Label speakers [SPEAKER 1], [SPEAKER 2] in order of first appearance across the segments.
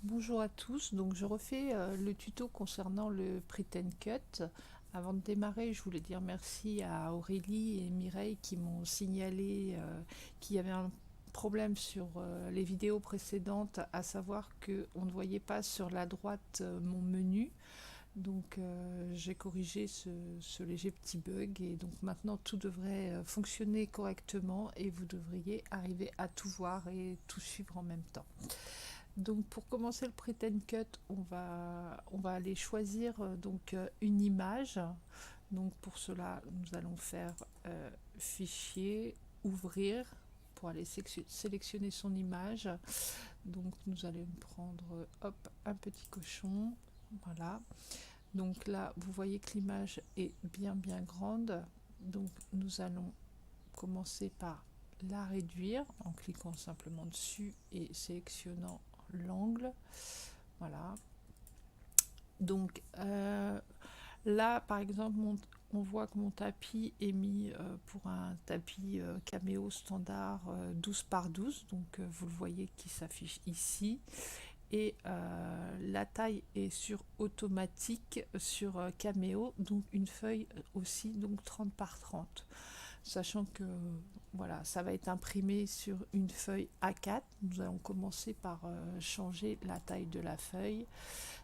[SPEAKER 1] Bonjour à tous, donc je refais le tuto concernant le Print and Cut. Avant de démarrer, je voulais dire merci à Aurélie et Mireille qui m'ont signalé qu'il y avait un problème sur les vidéos précédentes, à savoir qu'on ne voyait pas sur la droite mon menu. Donc j'ai corrigé ce léger petit bug et donc maintenant tout devrait fonctionner correctement et vous devriez arriver à tout voir et tout suivre en même temps. Donc pour commencer le print and cut, on va aller choisir une image. Donc pour cela, nous allons faire fichier, ouvrir pour aller sélectionner son image. Donc nous allons prendre hop, un petit cochon. Voilà. Donc là, vous voyez que l'image est bien grande. Donc nous allons commencer par la réduire en cliquant simplement dessus et sélectionnant l'angle. Voilà. Donc là, par exemple, on voit que mon tapis est mis pour un tapis caméo standard 12 par 12. Donc vous le voyez qui s'affiche ici. Et la taille est sur automatique sur Cameo, donc une feuille aussi, donc 30 par 30. Sachant que voilà, ça va être imprimé sur une feuille A4. Nous allons commencer par changer la taille de la feuille.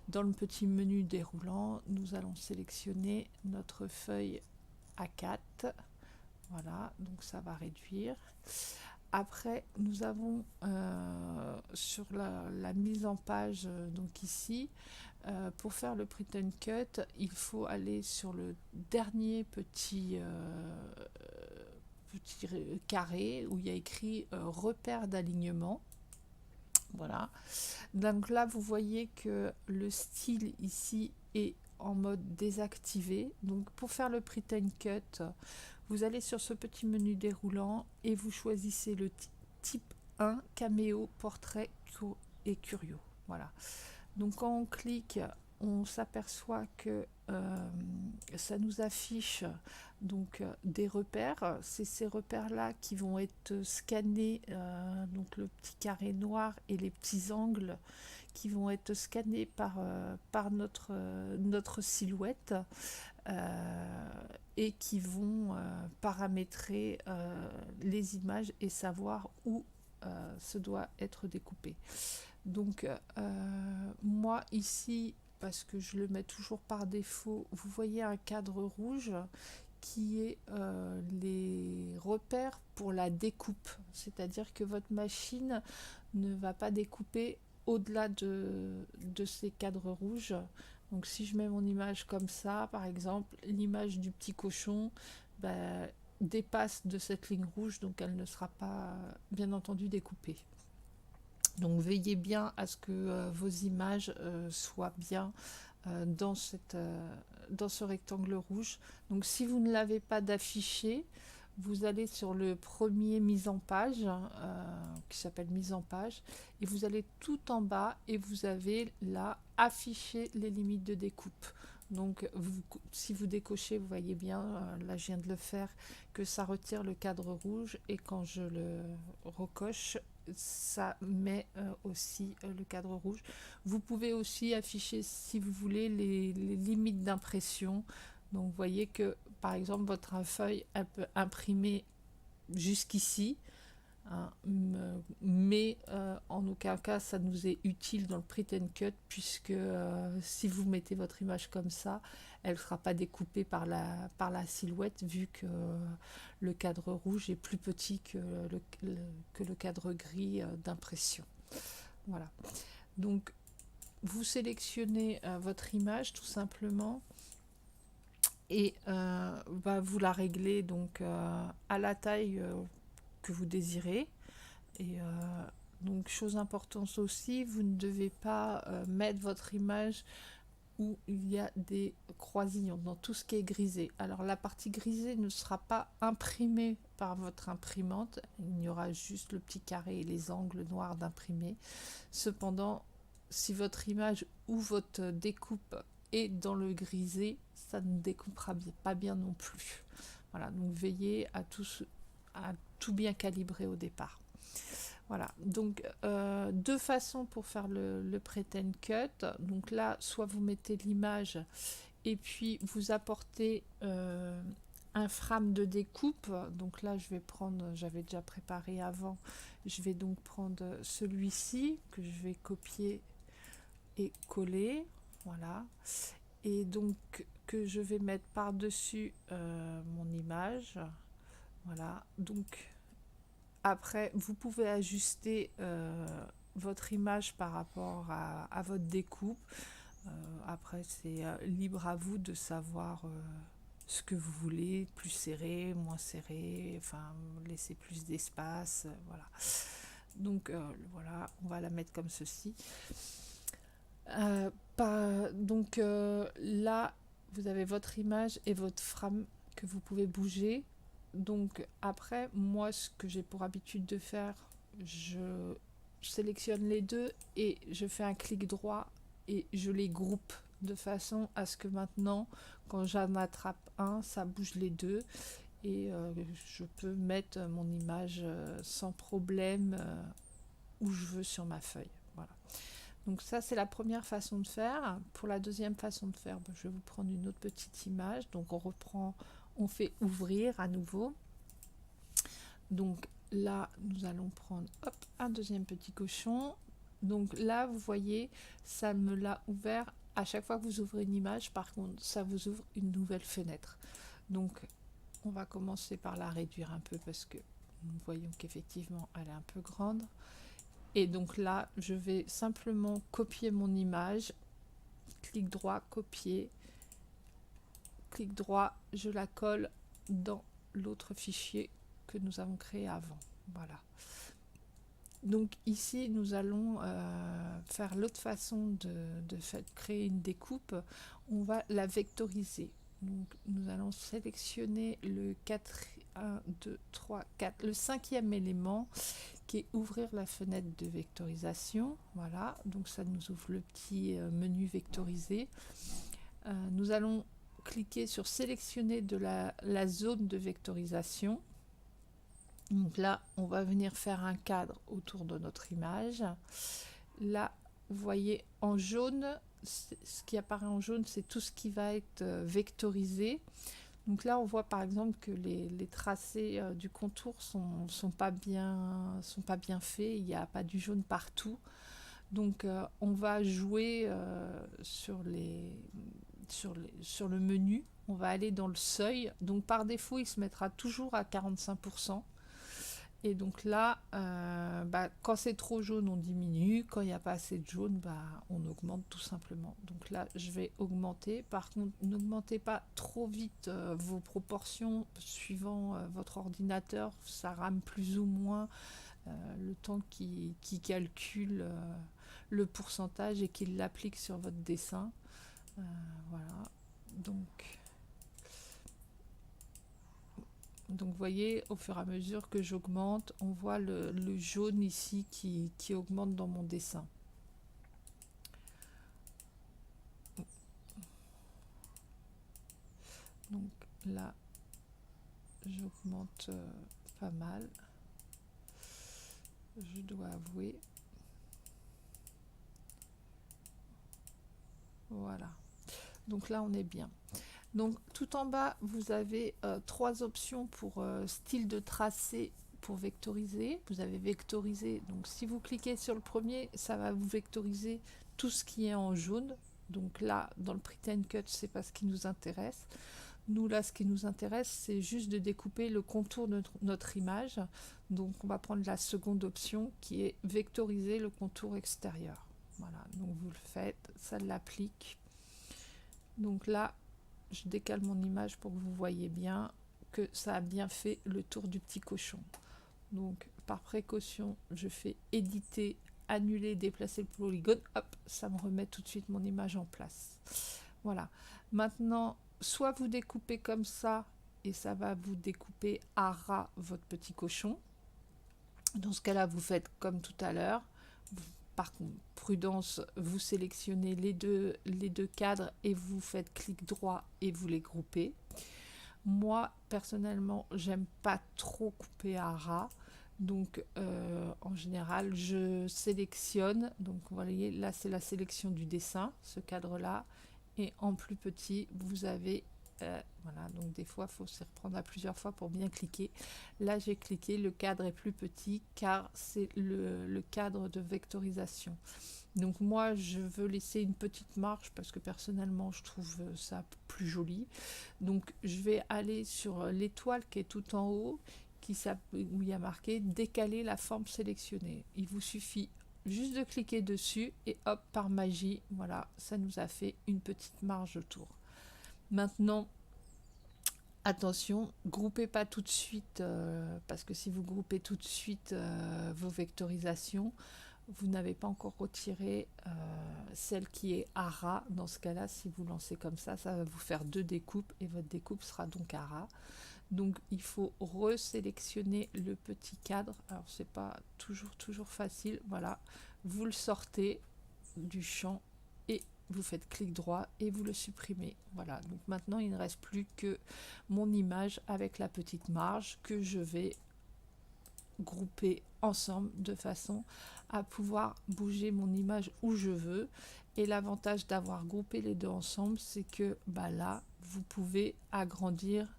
[SPEAKER 1] Dans le petit menu déroulant, nous allons sélectionner notre feuille A4. Voilà, donc ça va réduire. Après, nous avons sur la mise en page, donc ici, pour faire le print and cut, il faut aller sur le dernier petit carré où il y a écrit repère d'alignement. Voilà. Donc là, vous voyez que le style ici est en mode désactivé. Donc pour faire le print and cut, vous allez sur ce petit menu déroulant et vous choisissez le type 1, caméo, portrait et curio. Voilà. Donc quand on clique, on s'aperçoit que ça nous affiche des repères. C'est ces repères-là qui vont être scannés, donc le petit carré noir et les petits angles qui vont être scannés par notre silhouette et qui vont paramétrer les images et savoir où ce doit être découpé. Donc moi ici, parce que je le mets toujours par défaut, vous voyez un cadre rouge qui est les repères pour la découpe. C'est-à-dire que votre machine ne va pas découper au-delà de ces cadres rouges. Donc si je mets mon image comme ça, par exemple, l'image du petit cochon dépasse de cette ligne rouge, donc elle ne sera pas bien entendu découpée. Donc veillez bien à ce que vos images soient bien dans ce rectangle rouge. Donc si vous ne l'avez pas d'affiché, vous allez sur le premier mise en page, qui s'appelle mise en page, et vous allez tout en bas et vous avez là afficher les limites de découpe. Donc si vous décochez, vous voyez bien, là je viens de le faire, que ça retire le cadre rouge, et quand je le recoche, ça met aussi le cadre rouge. Vous pouvez aussi afficher, si vous voulez, les limites d'impression. Donc vous voyez que par exemple votre feuille elle peut imprimer jusqu'ici, hein, mais en aucun cas ça nous est utile dans le print and cut, puisque si vous mettez votre image comme ça, elle ne sera pas découpée par la silhouette, vu que le cadre rouge est plus petit que le cadre gris d'impression. Voilà. Donc vous sélectionnez votre image tout simplement et vous la réglez donc à la taille que vous désirez. Et donc chose importante aussi, vous ne devez pas mettre votre image où il y a des croisillons, dans tout ce qui est grisé. Alors la partie grisée ne sera pas imprimée par votre imprimante, il y aura juste le petit carré et les angles noirs d'imprimé. Cependant, si votre image ou votre découpe est dans le grisé, ça ne découpera pas bien non plus. Voilà, donc veillez à tout bien calibrer au départ. Voilà, donc deux façons pour faire le pretend cut. Donc là, soit vous mettez l'image et puis vous apportez un frame de découpe. Donc là, je vais prendre, j'avais déjà préparé avant, je vais donc prendre celui-ci que je vais copier et coller. Voilà, et donc que je vais mettre par-dessus mon image. Voilà, donc après, vous pouvez ajuster votre image par rapport à votre découpe. Après, c'est libre à vous de savoir ce que vous voulez, plus serré, moins serré, enfin, laisser plus d'espace, voilà. Donc, voilà, on va la mettre comme ceci. Donc, là, vous avez votre image et votre frame que vous pouvez bouger. Donc après, moi, ce que j'ai pour habitude de faire, je sélectionne les deux et je fais un clic droit et je les groupe de façon à ce que maintenant, quand j'en attrape un, ça bouge les deux et je peux mettre mon image sans problème où je veux sur ma feuille. Voilà. Donc ça, c'est la première façon de faire. Pour la deuxième façon de faire, je vais vous prendre une autre petite image. Donc on reprend, on fait ouvrir à nouveau. Donc là, nous allons prendre hop, un deuxième petit cochon. Donc là, vous voyez, ça me l'a ouvert. À chaque fois que vous ouvrez une image, par contre, ça vous ouvre une nouvelle fenêtre. Donc on va commencer par la réduire un peu parce que nous voyons qu'effectivement, elle est un peu grande. Et donc là, je vais simplement copier mon image. Clic droit, copier. Clic droit, je la colle dans l'autre fichier que nous avons créé avant. Voilà. Donc ici, nous allons faire l'autre façon de créer une découpe. On va la vectoriser. Donc nous allons sélectionner le 1, 2, 3, 4, le cinquième élément qui est ouvrir la fenêtre de vectorisation. Voilà, donc ça nous ouvre le petit menu vectorisé. Nous allons cliquer sur sélectionner de la zone de vectorisation. Donc là, on va venir faire un cadre autour de notre image. Là, vous voyez en jaune, ce qui apparaît en jaune, c'est tout ce qui va être vectorisé. Donc là, on voit par exemple que les tracés du contour sont pas bien faits. Il n'y a pas du jaune partout. Donc on va jouer sur le menu. On va aller dans le seuil. Donc par défaut, il se mettra toujours à 45%. Et donc là, quand c'est trop jaune, on diminue. Quand il n'y a pas assez de jaune, on augmente tout simplement. Donc là, je vais augmenter. Par contre, n'augmentez pas trop vite vos proportions. Suivant votre ordinateur, ça rame plus ou moins le temps qui calcule le pourcentage et qu'il l'applique sur votre dessin. Voilà. Donc vous voyez, au fur et à mesure que j'augmente, on voit le jaune ici qui augmente dans mon dessin. Donc là, j'augmente pas mal. Je dois avouer. Voilà. Donc là, on est bien. Donc tout en bas, vous avez trois options pour style de tracé pour vectoriser. Vous avez vectoriser. Donc si vous cliquez sur le premier, ça va vous vectoriser tout ce qui est en jaune. Donc là, dans le Pretend Cut, c'est pas ce qui nous intéresse. Nous, là, ce qui nous intéresse, c'est juste de découper le contour de notre image. Donc on va prendre la seconde option qui est vectoriser le contour extérieur. Voilà, donc vous le faites, ça l'applique. Donc là, je décale mon image pour que vous voyez bien que ça a bien fait le tour du petit cochon. Donc par précaution, je fais éditer, annuler, déplacer le polygone. Hop, ça me remet tout de suite mon image en place. Voilà. Maintenant, soit vous découpez comme ça et ça va vous découper à ras votre petit cochon. Dans ce cas-là, vous faites comme tout à l'heure. Par contre, prudence, vous sélectionnez les deux cadres et vous faites clic droit et vous les groupez. Moi, personnellement, j'aime pas trop couper à ras. Donc en général, je sélectionne. Donc vous voyez, là c'est la sélection du dessin, ce cadre-là. Et en plus petit, vous avez... voilà, donc des fois, il faut s'y reprendre à plusieurs fois pour bien cliquer. Là, j'ai cliqué, le cadre est plus petit car c'est le cadre de vectorisation. Donc moi, je veux laisser une petite marge parce que personnellement, je trouve ça plus joli. Donc je vais aller sur l'étoile qui est tout en haut, où il y a marqué décaler la forme sélectionnée. Il vous suffit juste de cliquer dessus et hop, par magie, voilà, ça nous a fait une petite marge autour. Maintenant, attention, groupez pas tout de suite, parce que si vous groupez tout de suite vos vectorisations, vous n'avez pas encore retiré celle qui est à ras. Dans ce cas-là, si vous lancez comme ça va vous faire 2 découpes et votre découpe sera donc à ras. Donc il faut resélectionner le petit cadre. Alors c'est pas toujours facile. Voilà, vous le sortez du champ et vous faites clic droit et vous le supprimez. Voilà, donc maintenant il ne reste plus que mon image avec la petite marge que je vais grouper ensemble de façon à pouvoir bouger mon image où je veux. Et l'avantage d'avoir groupé les deux ensemble, c'est que là, vous pouvez agrandir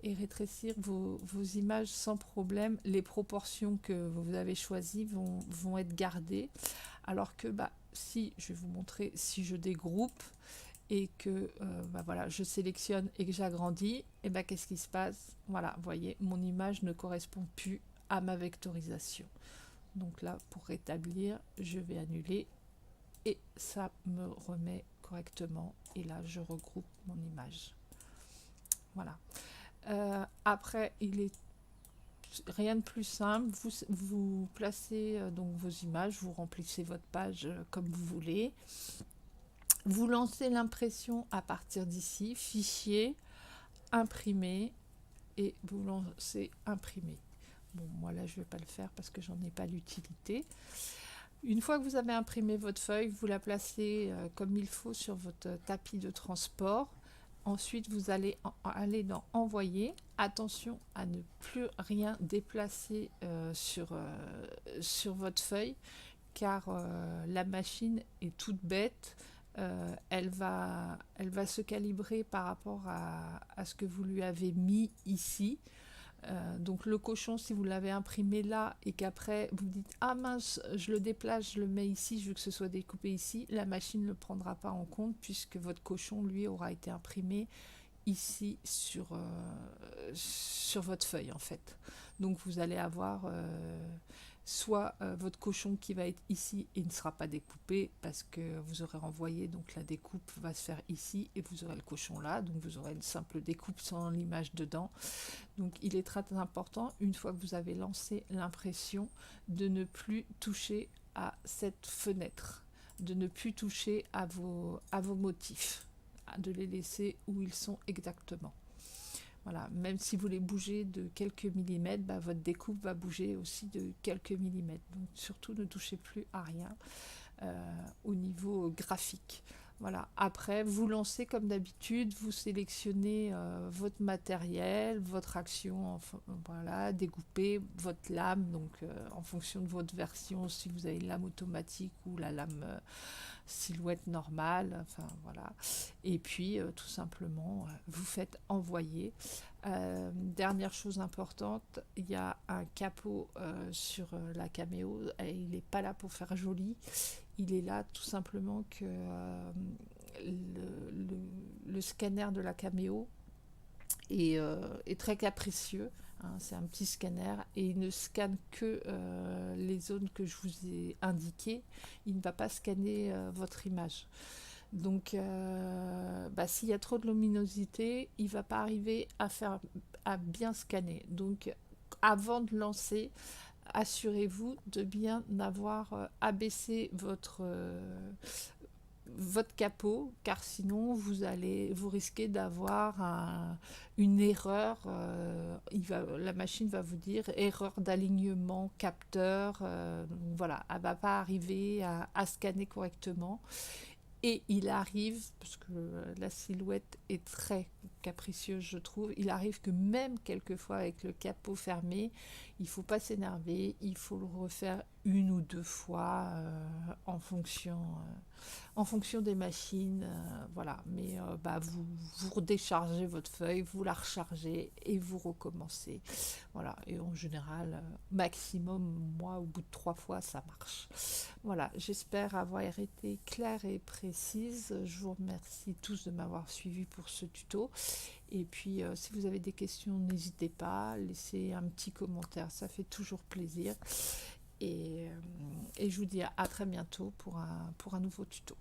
[SPEAKER 1] et rétrécir vos images sans problème. Les proportions que vous avez choisies vont être gardées. Alors que si, je vais vous montrer, si je dégroupe et que voilà, je sélectionne et que j'agrandis, et qu'est-ce qui se passe? Voilà, vous voyez, mon image ne correspond plus à ma vectorisation. Donc là, pour rétablir, je vais annuler et ça me remet correctement. Et là, je regroupe mon image. Voilà. Après, il est rien de plus simple. Vous placez donc vos images, vous remplissez votre page comme vous voulez. Vous lancez l'impression à partir d'ici, fichier, imprimer, et vous lancez imprimer. Bon, moi là, je ne vais pas le faire parce que j'en ai pas l'utilité. Une fois que vous avez imprimé votre feuille, vous la placez comme il faut sur votre tapis de transport. Ensuite, vous allez aller dans Envoyer. Attention à ne plus rien déplacer sur votre feuille, car la machine est toute bête. Elle va se calibrer par rapport à ce que vous lui avez mis ici. Donc le cochon, si vous l'avez imprimé là et qu'après vous dites ah mince, je le déplace, je le mets ici, je veux que ce soit découpé ici, la machine ne le prendra pas en compte puisque votre cochon lui aura été imprimé ici sur votre feuille en fait. Donc vous allez avoir soit votre cochon qui va être ici et ne sera pas découpé parce que vous aurez renvoyé, donc la découpe va se faire ici et vous aurez le cochon là, donc vous aurez une simple découpe sans l'image dedans. Donc il est très important, une fois que vous avez lancé l'impression, de ne plus toucher à cette fenêtre, de ne plus toucher à vos motifs, de les laisser où ils sont exactement. Voilà, même si vous les bougez de quelques millimètres, votre découpe va bouger aussi de quelques millimètres. Donc surtout ne touchez plus à rien au niveau graphique. Voilà. Après, vous lancez comme d'habitude, vous sélectionnez votre matériel, votre action, voilà, découper votre lame, donc en fonction de votre version, si vous avez une lame automatique ou la lame silhouette normale, enfin voilà. Et puis tout simplement, vous faites envoyer. Dernière chose importante, il y a un capot sur la Cameo, et il n'est pas là pour faire joli. Il est là tout simplement que le scanner de la Cameo est très capricieux. C'est un petit scanner et il ne scanne que les zones que je vous ai indiquées. Il ne va pas scanner votre image. Donc, s'il y a trop de luminosité, il ne va pas arriver à bien scanner. Donc, avant de lancer, assurez-vous de bien avoir abaissé votre capot, car sinon vous risquez d'avoir une erreur. La machine va vous dire erreur d'alignement capteur. Voilà, elle ne va pas arriver à scanner correctement. Et il arrive, parce que la silhouette est très capricieux, je trouve. Il arrive que même quelquefois avec le capot fermé, il ne faut pas s'énerver, il faut le refaire une ou deux fois en fonction des machines, voilà. Mais vous redéchargez votre feuille, vous la rechargez et vous recommencez. Voilà. Et en général, maximum, moi, au bout de 3 fois, ça marche. Voilà. J'espère avoir été claire et précise. Je vous remercie tous de m'avoir suivi pour ce tuto. Et puis, si vous avez des questions, n'hésitez pas, laissez un petit commentaire, ça fait toujours plaisir. Et je vous dis à très bientôt pour un nouveau tuto.